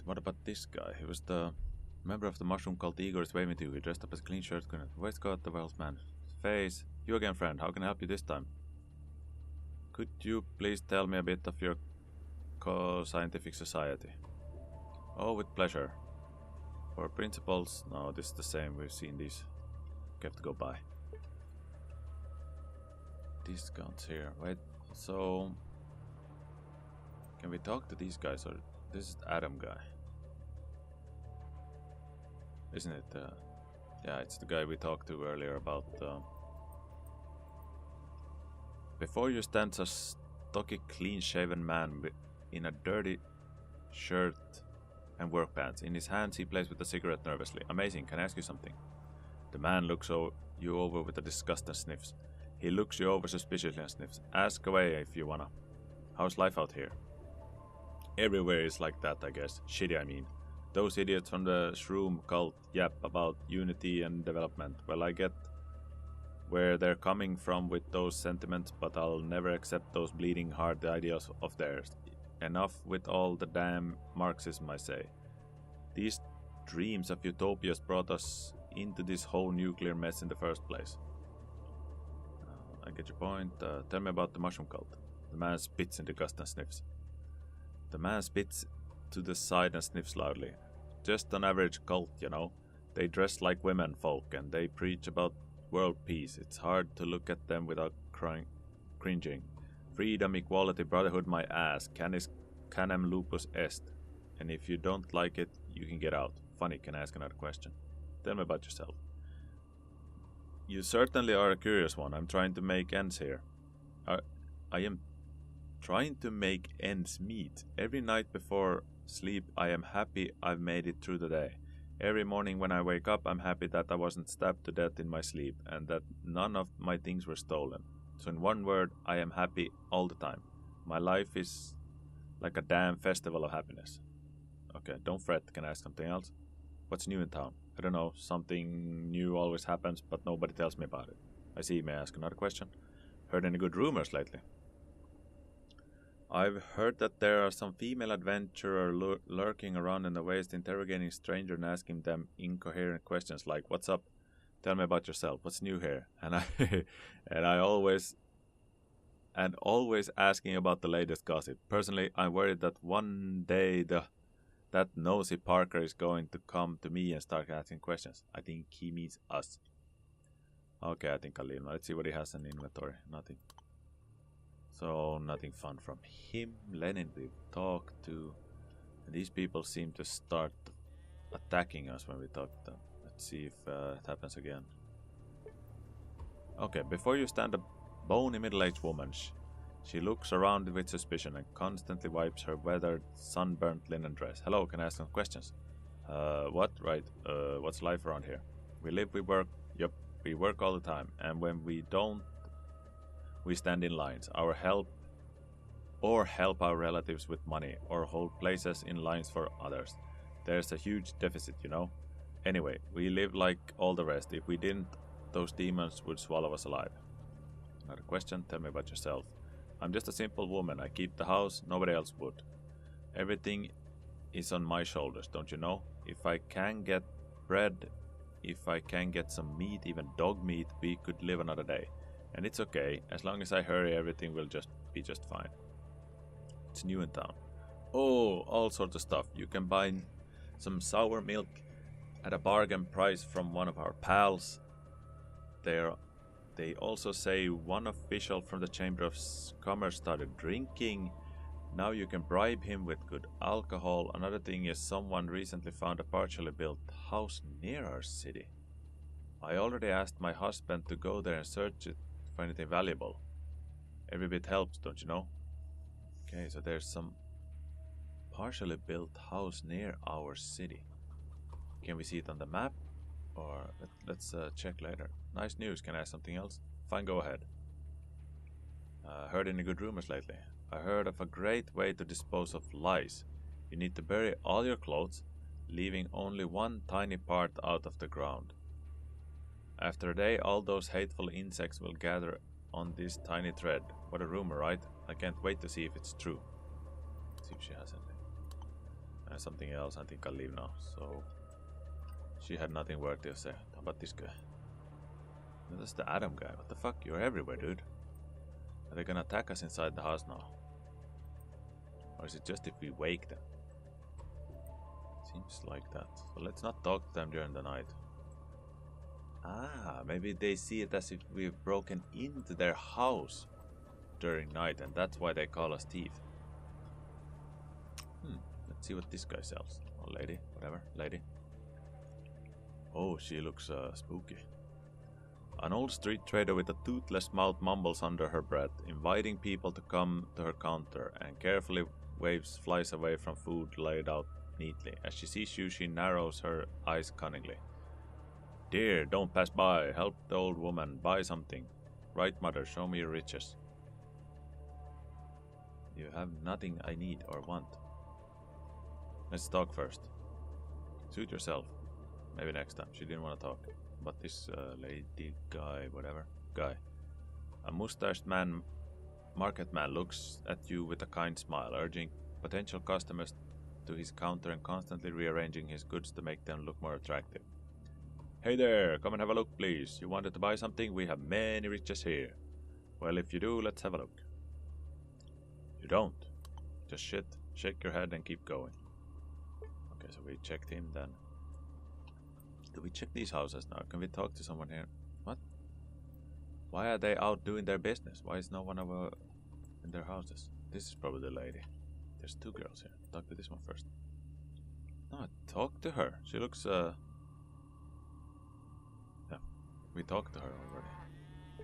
What about this guy? He was the member of the mushroom cult Igor is waving to you. He dressed up as a clean shirt, waistcoat, the wealth man face. You again, friend. How can I help you this time? Could you please tell me a bit of your scientific society? Oh, with pleasure. For principles, no, this is the same. We've seen these. We have to go by. Discounts here. Wait, so can we talk to these guys, or this is the Adam guy? Isn't it? Yeah, it's the guy we talked to earlier about. Before you stands a stocky, clean-shaven man in a dirty shirt and work pants. In his hands, he plays with a cigarette nervously. Amazing. Can I ask you something? The man looks you over with a disgust and sniffs. He looks you over suspiciously and sniffs. Ask away if you wanna. How's life out here? Everywhere is like that, I guess. Shitty, I mean. Those idiots from the shroom cult yap about unity and development. Well, I get where they're coming from with those sentiments, but I'll never accept those bleeding heart ideals of theirs. Enough with all the damn Marxism, I say. These dreams of utopias brought us into this whole nuclear mess in the first place. I get your point. Tell me about the mushroom cult. The man spits in disgust and sniffs. The man spits to the side and sniffs loudly. Just an average cult, you know. They dress like women folk and they preach about world peace. It's hard to look at them without cringing. Freedom, equality, brotherhood, my ass. Canem lupus est. And if you don't like it, you can get out. Funny, can I ask another question? Tell me about yourself. You certainly are a curious one. I'm trying to make ends here. I am trying to make ends meet. Every night before sleep, I am happy I've made it through the day. Every morning when I wake up, I'm happy that I wasn't stabbed to death in my sleep and that none of my things were stolen. So in one word, I am happy all the time. My life is like a damn festival of happiness. Okay, don't fret. Can I ask something else? What's new in town? I don't know. Something new always happens, but nobody tells me about it. I see. May I ask another question? Heard any good rumors lately? I've heard that there are some female adventurers lurking around in the waste, interrogating strangers and asking them incoherent questions like, "What's up? Tell me about yourself. What's new here?" And I always asking about the latest gossip. Personally, I'm worried that one day that nosy Parker is going to come to me and start asking questions. I think he means us. Okay, I think I'll leave him. Let's see what he has in inventory. Nothing. So, nothing fun from him. Lenin we've talked to. And these people seem to start attacking us when we talk to them. Let's see if it happens again. Okay, before you stand a bony middle-aged woman. She looks around with suspicion and constantly wipes her weathered, sunburnt linen dress. Hello, can I ask some questions? What? Right. What's life around here? We live, we work. Yep, we work all the time. And when we don't, we stand in lines. Help our relatives with money, or hold places in lines for others. There's a huge deficit, you know? Anyway, we live like all the rest. If we didn't, those demons would swallow us alive. Another question, tell me about yourself. I'm just a simple woman. I keep the house, nobody else would. Everything is on my shoulders, don't you know? If I can get bread, if I can get some meat, even dog meat, we could live another day. And it's okay, as long as I hurry, everything will be just fine. It's new in town. Oh, all sorts of stuff. You can buy some sour milk at a bargain price from one of our pals. They also say one official from the Chamber of Commerce started drinking. Now you can bribe him with good alcohol. Another thing is someone recently found a partially built house near our city. I already asked my husband to go there and search it for anything valuable. Every bit helps, don't you know? Okay, so there's some partially built house near our city. Can we see it on the map? Or let's check later. Nice news. Can I ask something else? Fine, go ahead. Heard any good rumors lately? I heard of a great way to dispose of lice. You need to bury all your clothes, leaving only one tiny part out of the ground. After a day, all those hateful insects will gather on this tiny thread. What a rumor, right? I can't wait to see if it's true. Let's see if she has anything. And something else, I think I'll leave now. So she had nothing worth to say. How about this guy? That's the Adam guy. What the fuck? You're everywhere, dude. Are they gonna attack us inside the house now? Or is it just if we wake them? Seems like that. So let's not talk to them during the night. Ah, maybe they see it as if we've broken into their house during night, and that's why they call us thief. Let's see what this guy sells. Or lady, whatever, lady. Oh, she looks spooky. An old street trader with a toothless mouth mumbles under her breath, inviting people to come to her counter, and carefully waves flies away from food laid out neatly. As she sees you, she narrows her eyes cunningly. Dear, don't pass by. Help the old woman. Buy something. Right, mother, show me your riches. You have nothing I need or want. Let's talk first. Suit yourself. Maybe next time. She didn't want to talk. But this lady guy, whatever. Guy. A mustached man, market man looks at you with a kind smile, urging potential customers to his counter and constantly rearranging his goods to make them look more attractive. Hey there, come and have a look, please. You wanted to buy something? We have many riches here. Well, if you do, let's have a look. You don't. Just shit, shake your head and keep going. Okay, so we checked him then. Do we check these houses now? Can we talk to someone here? What? Why are they out doing their business? Why is no one over in their houses? This is probably the lady. There's two girls here. Talk to this one first. No, talk to her. She looks, Yeah, we talked to her already.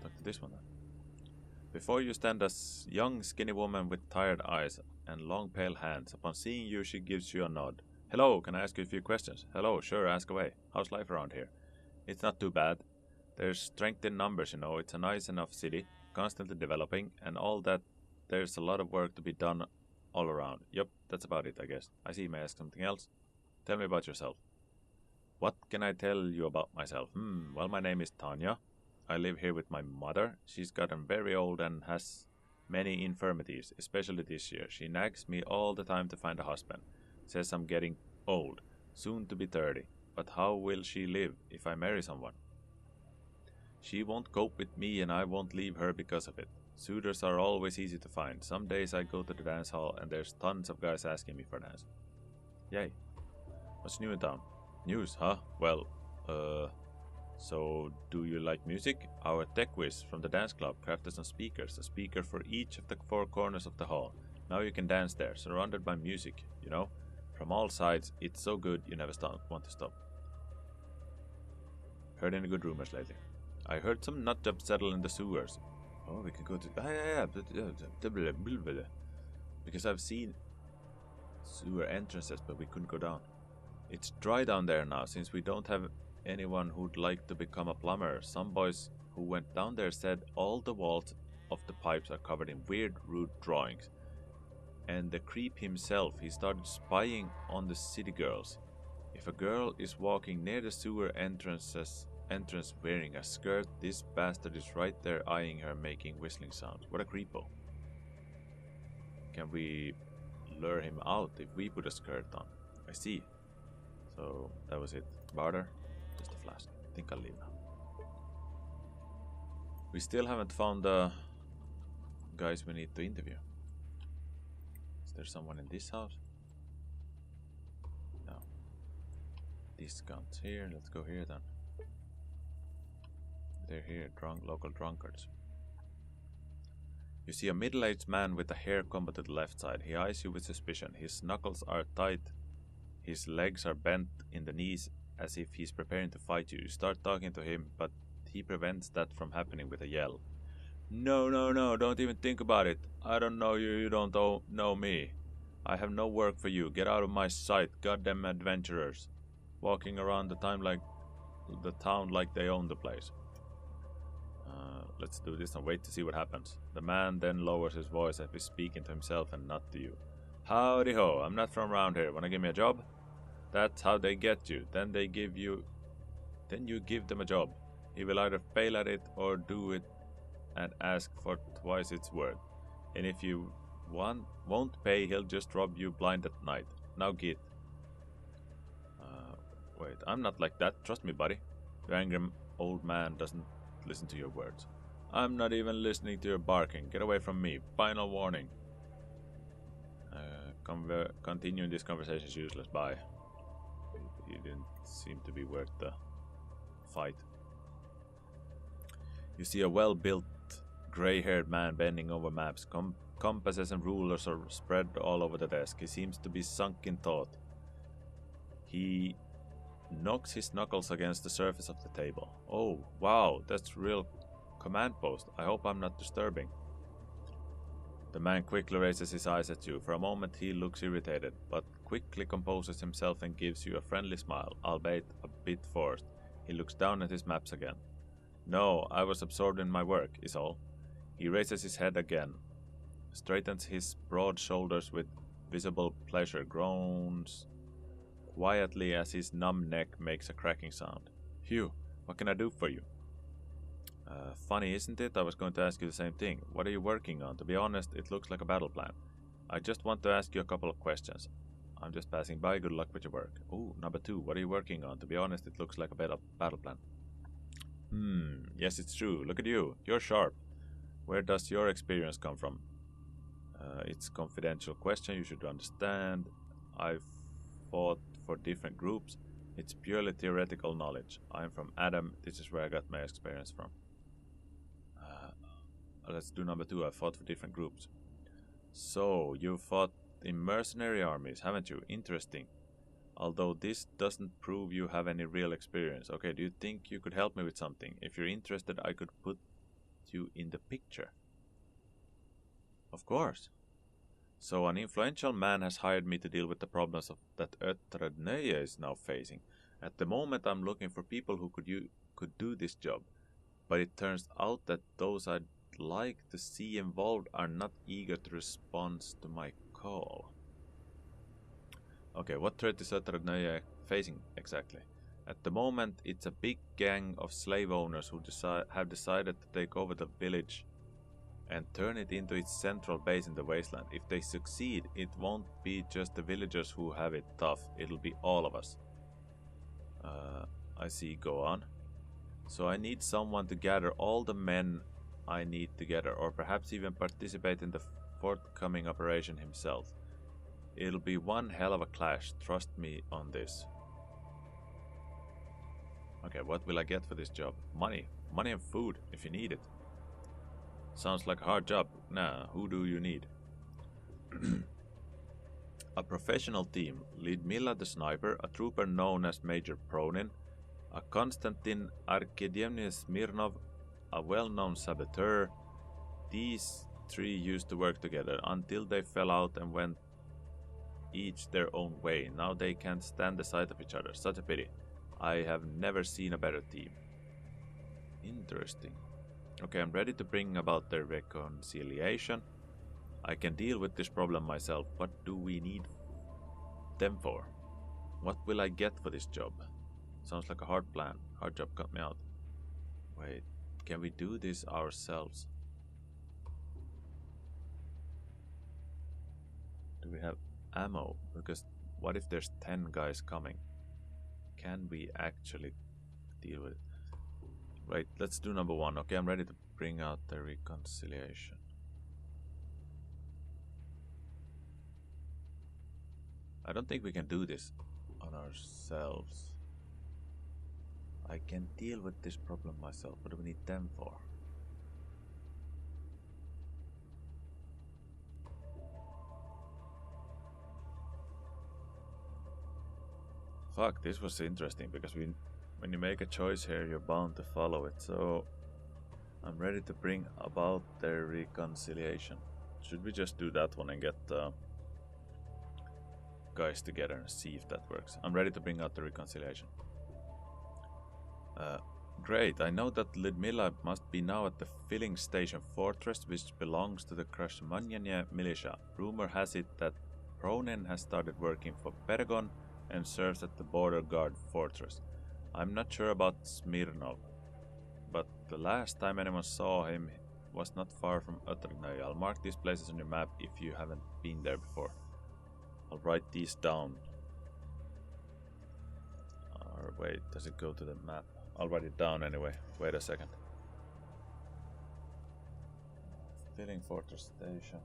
Talk to this one then. Before you stand a young, skinny woman with tired eyes and long, pale hands. Upon seeing you, she gives you a nod. Hello, can I ask you a few questions? Hello, sure, ask away. How's life around here? It's not too bad. There's strength in numbers, you know. It's a nice enough city, constantly developing, and all that. There's a lot of work to be done all around. Yep, that's about it, I guess. I see. May I ask something else? Tell me about yourself. What can I tell you about myself? Well, my name is Tanya. I live here with my mother. She's gotten very old and has many infirmities, especially this year. She nags me all the time to find a husband. Says I'm getting old, soon to be 30. But how will she live if I marry someone? She won't cope with me and I won't leave her because of it. Suitors are always easy to find. Some days I go to the dance hall and there's tons of guys asking me for a dance. Yay. What's new in town? News, huh? Well, so do you like music? Our tech whiz from the dance club crafted some speakers, a speaker for each of the four corners of the hall. Now you can dance there, surrounded by music, you know? From all sides, it's so good you never want to stop. Heard any good rumors lately? I heard some nutjobs settle in the sewers. Oh, we can go to... Because I've seen sewer entrances, but we couldn't go down. It's dry down there now, since we don't have anyone who'd like to become a plumber. Some boys who went down there said all the walls of the pipes are covered in weird, rude drawings. And the creep himself, he started spying on the city girls. If a girl is walking near the sewer entrance wearing a skirt, this bastard is right there eyeing her, making whistling sounds. What a creepo. Can we lure him out if we put a skirt on? I see. So that was it. Barter, just a flask. I think I'll leave now. We still haven't found the guys we need to interview. Is there someone in this house? No. Discounts here. Let's go here then. They're here, local drunkards. You see a middle-aged man with a hair comb to the left side. He eyes you with suspicion. His knuckles are tight. His legs are bent in the knees as if he's preparing to fight you. You start talking to him, but he prevents that from happening with a yell. No, no, no, don't even think about it. I don't know you, you don't know me. I have no work for you. Get out of my sight, goddamn adventurers. Walking around the town like they own the place. Let's do this and wait to see what happens. The man then lowers his voice as if he's speaking to himself and not to you. Howdy ho, I'm not from around here. Wanna give me a job? That's how they get you. Then you give them a job. He will either fail at it or do it and ask for twice its worth. And if you won't pay, he'll just rob you blind at night. Now get. Wait, I'm not like that. Trust me, buddy. The angry old man doesn't listen to your words. I'm not even listening to your barking. Get away from me. Final warning. Continuing this conversation is useless. Bye. You didn't seem to be worth the fight. You see a well-built, grey-haired man bending over maps. Compasses and rulers are spread all over the desk. He seems to be sunk in thought. He knocks his knuckles against the surface of the table. Oh, wow, that's real command post. I hope I'm not disturbing. The man quickly raises his eyes at you. For a moment he looks irritated, but quickly composes himself and gives you a friendly smile, albeit a bit forced. He looks down at his maps again. No, I was absorbed in my work, is all. He raises his head again, straightens his broad shoulders with visible pleasure, groans quietly as his numb neck makes a cracking sound. Phew, what can I do for you? Funny, isn't it? I was going to ask you the same thing. What are you working on? To be honest, it looks like a battle plan. I just want to ask you a couple of questions. I'm just passing by. Good luck with your work. Ooh, number 2. What are you working on? To be honest, it looks like a battle plan. Yes, it's true. Look at you. You're sharp. Where does your experience come from? It's a confidential question. You should understand. I've fought for different groups. It's purely theoretical knowledge. I'm from Adam. This is where I got my experience from. Let's do number 2. I fought for different groups. So, you fought in mercenary armies, haven't you? Interesting. Although this doesn't prove you have any real experience. Okay, do you think you could help me with something? If you're interested, I could put you in the picture. Of course. So, an influential man has hired me to deal with the problems that Ötrednöje is now facing. At the moment, I'm looking for people who could do this job. But it turns out that those I'd like to see involved are not eager to respond to my call. Okay, what threat is Ötrednöje facing exactly? At the moment, it's a big gang of slave owners who have decided to take over the village and turn it into its central base in the wasteland. If they succeed, it won't be just the villagers who have it tough, it'll be all of us. I see, go on. So I need someone to gather all the men I need together, or perhaps even participate in the forthcoming operation himself. It'll be one hell of a clash, trust me on this. Okay, what will I get for this job? Money. Money and food, if you need it. Sounds like a hard job. Nah, who do you need? A professional team. Lidmila the sniper, a trooper known as Major Pronin, a Konstantin Arkadyevny Smirnov, a well-known saboteur. These 3 used to work together until they fell out and went each their own way. Now they can't stand the sight of each other. Such a pity. I have never seen a better team. Interesting. Okay, I'm ready to bring about their reconciliation. I can deal with this problem myself. What do we need them for? What will I get for this job? Sounds like a hard plan. Hard job, cut me out. Wait, can we do this ourselves? Do we have ammo? Because what if there's 10 guys coming? Can we actually deal with it? Right, let's do number 1. Okay, I'm ready to bring out the reconciliation. I don't think we can do this on ourselves. I can deal with this problem myself. What do we need them for? Fuck, this was interesting because when you make a choice here, you're bound to follow it. So I'm ready to bring about their reconciliation. Should we just do that one and get the guys together and see if that works? I'm ready to bring out the reconciliation. Great, I know that Lidmila must be now at the filling station fortress, which belongs to the Krasmanyanya militia. Rumor has it that Pronin has started working for Pentagon and serves at the border guard fortress. I'm not sure about Smirnov, but the last time anyone saw him was not far from Ötrednöje. I'll mark these places on your map if you haven't been there before. I'll write these down. Are wait, does it go to the map? I'll write it down anyway. Wait a second. Filling Fortress Station.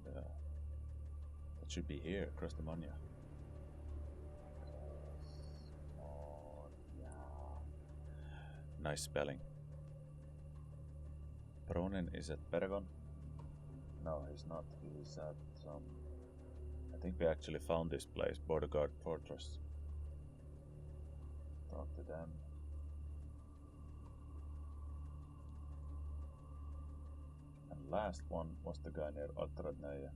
And it should be here, across the Monia. Nice spelling. Ronin is at Paragon. No, he's not. He's at I think we actually found this place, Border Guard Fortress. Talk to them. And last one was the guy near Otradnaya.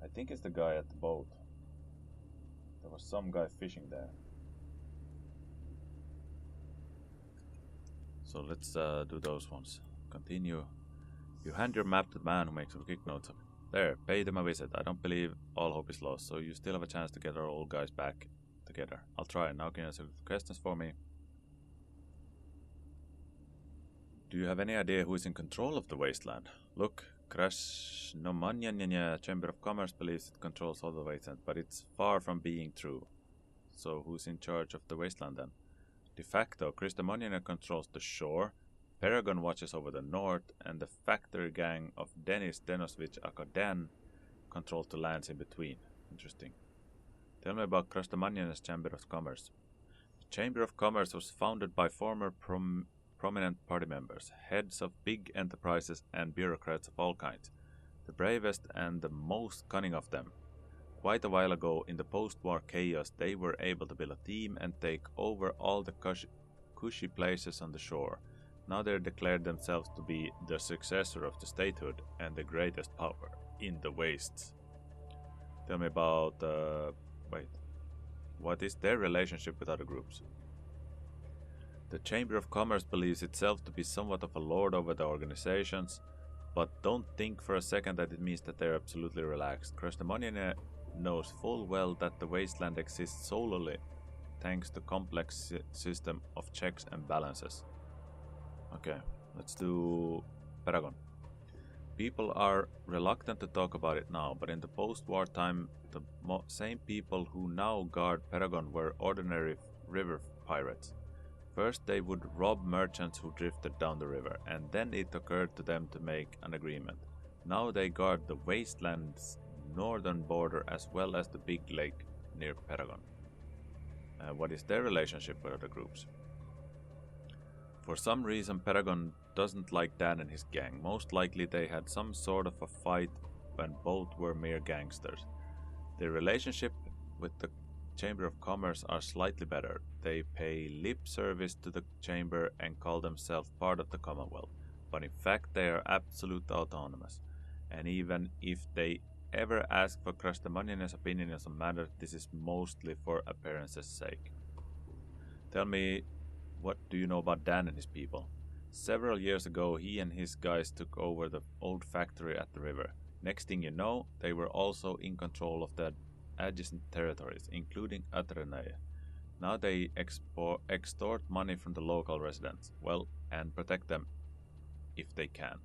I think it's the guy at the boat. There was some guy fishing there. So let's do those ones. Continue. You hand your map to the man who makes a quick notes of it. There, pay them a visit. I don't believe all hope is lost, so you still have a chance to get our old guys back together. I'll try. Now can you answer questions for me? Do you have any idea who is in control of the wasteland? Look, Krasnomanyanya Chamber of Commerce believes it controls all the wasteland, but it's far from being true. So who's in charge of the wasteland then? De facto, Krasnomanyanya controls the shore, Paragon watches over the north, and the factory gang of Denis Denosvich Akadan controls the lands in between. Interesting. Tell me about Krasnomanyana's Chamber of Commerce. The Chamber of Commerce was founded by former prominent party members, heads of big enterprises and bureaucrats of all kinds, the bravest and the most cunning of them. Quite a while ago, in the post-war chaos, they were able to build a team and take over all the cushy places on the shore. Now they declared themselves to be the successor of the statehood and the greatest power in the wastes. Tell me about, what is their relationship with other groups? The Chamber of Commerce believes itself to be somewhat of a lord over the organizations, but don't think for a second that it means that they're absolutely relaxed. Krasnomanyanya knows full well that the wasteland exists solely thanks to complex system of checks and balances. Okay, let's do Paragon. People are reluctant to talk about it now, but in the post-war time, the same people who now guard Paragon were ordinary river pirates. First they would rob merchants who drifted down the river, and then it occurred to them to make an agreement. Now they guard the wasteland's northern border as well as the big lake near Paragon. What is their relationship with other groups? For some reason Paragon doesn't like Dan and his gang. Most likely they had some sort of a fight when both were mere gangsters. Their relationship with the Chamber of Commerce are slightly better. They pay lip service to the Chamber and call themselves part of the Commonwealth, but in fact they are absolutely autonomous. And even if they ever ask for Krasnomanyana's opinion on some matter, this is mostly for appearance's sake. Tell me, what do you know about Dan and his people? Several years ago, he and his guys took over the old factory at the river. Next thing you know, they were also in control of the adjacent territories, including Atrenaya. Now they extort money from the local residents, well, and protect them if they can.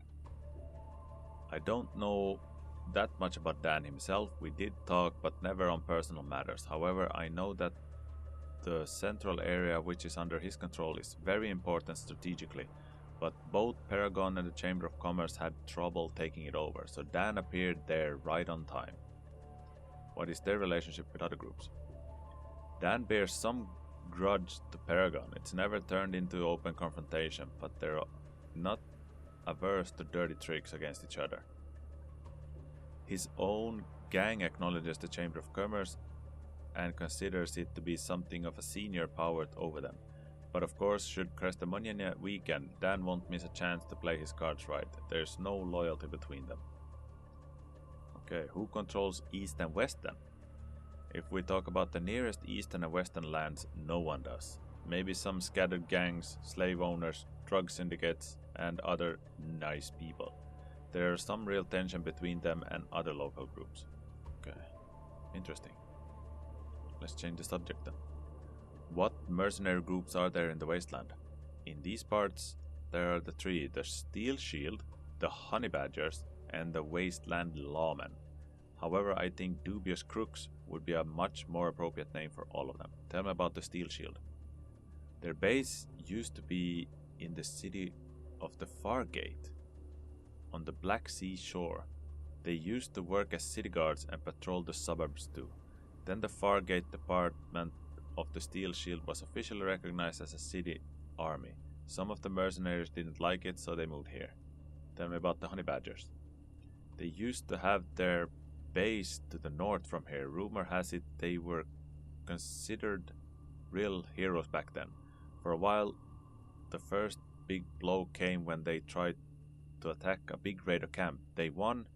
I don't know that much about Dan himself. We did talk, but never on personal matters. However, I know that the central area which is under his control is very important strategically, but both Paragon and the Chamber of Commerce had trouble taking it over, so Dan appeared there right on time. What is their relationship with other groups? Dan bears some grudge to Paragon. It's never turned into open confrontation, but they're not averse to dirty tricks against each other. His own gang acknowledges the Chamber of Commerce and considers it to be something of a senior power over them. But of course, should Krasnomanyanya weaken, Dan won't miss a chance to play his cards right. There's no loyalty between them. Okay, who controls East and West then? If we talk about the nearest Eastern and Western lands, no one does. Maybe some scattered gangs, slave owners, drug syndicates, and other nice people. There is some real tension between them and other local groups. Okay, interesting. Let's change the subject then. What mercenary groups are there in the wasteland? In these parts, there are the three: the Steel Shield, the Honey Badgers, and the Wasteland Lawmen. However, I think Dubious Crooks would be a much more appropriate name for all of them. Tell me about the Steel Shield. Their base used to be in the city of the Fargate, on the Black Sea shore. They used to work as city guards and patrol the suburbs too. Then the Fargate department of the Steel Shield was officially recognized as a city army. Some of the mercenaries didn't like it, so they moved here. Tell me about the Honey Badgers. They used to have their base to the north from here. Rumor has it they were considered real heroes back then. For a while, the first big blow came when they tried to attack a big raider camp. They won,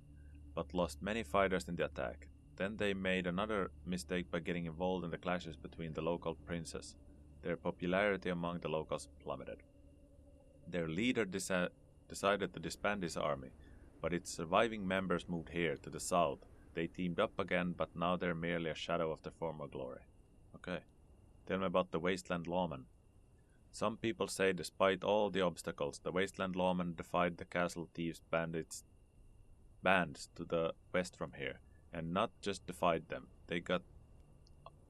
but lost many fighters in the attack. Then they made another mistake by getting involved in the clashes between the local princes. Their popularity among the locals plummeted. Their leader decided to disband his army, but its surviving members moved here, to the south. They teamed up again, but now they're merely a shadow of their former glory. Okay. Tell me about the Wasteland Lawmen. Some people say despite all the obstacles, the Wasteland Lawmen defied the Castle Thieves bands to the west from here. And not just defied them, they got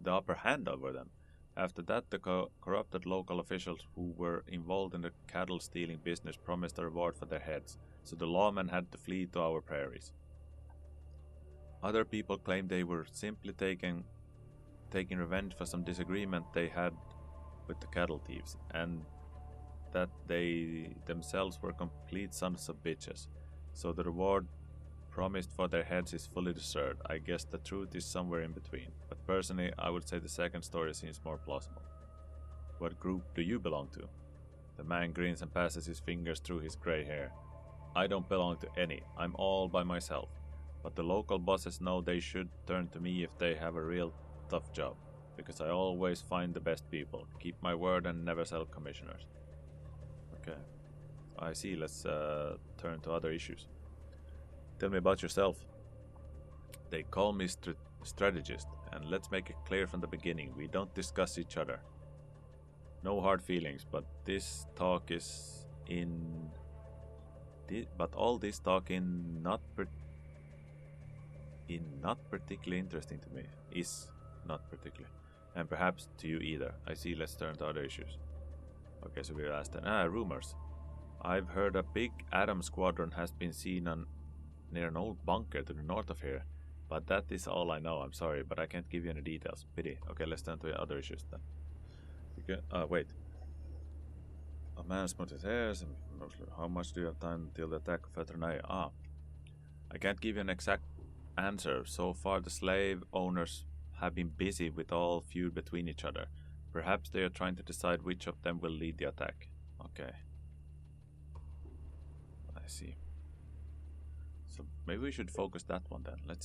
the upper hand over them. After that, the corrupted local officials who were involved in the cattle stealing business promised a reward for their heads, so the lawmen had to flee to our prairies. Other people claimed they were simply taking revenge for some disagreement they had with the cattle thieves, and that they themselves were complete sons of bitches, so the reward promised for their heads is fully deserved. I guess the truth is somewhere in between, but personally I would say the second story seems more plausible. What group do you belong to? The man grins and passes his fingers through his grey hair. I don't belong to any, I'm all by myself, but the local bosses know they should turn to me if they have a real tough job, because I always find the best people, keep my word and never sell commissioners. Okay, I see, let's turn to other issues. Tell me about yourself. They call me strategist, and let's make it clear from the beginning, we don't discuss each other. No hard feelings, but this talk is in... But all this talk in not particularly interesting to me. Is not particularly. And perhaps to you either. I see, let's turn to other issues. Okay, so we're asked rumors. I've heard a big Atom squadron has been seen near an old bunker to the north of here, but that is all I know. I'm sorry, but I can't give you any details. Pity. Okay, let's turn to other issues then. Okay, wait. A man smoothed his hairs. How much do you have time till the attack of Veterinary? I can't give you an exact answer. So far, the slave owners have been busy with all feud between each other. Perhaps they are trying to decide which of them will lead the attack. Okay. I see. So maybe we should focus that one then. Let's see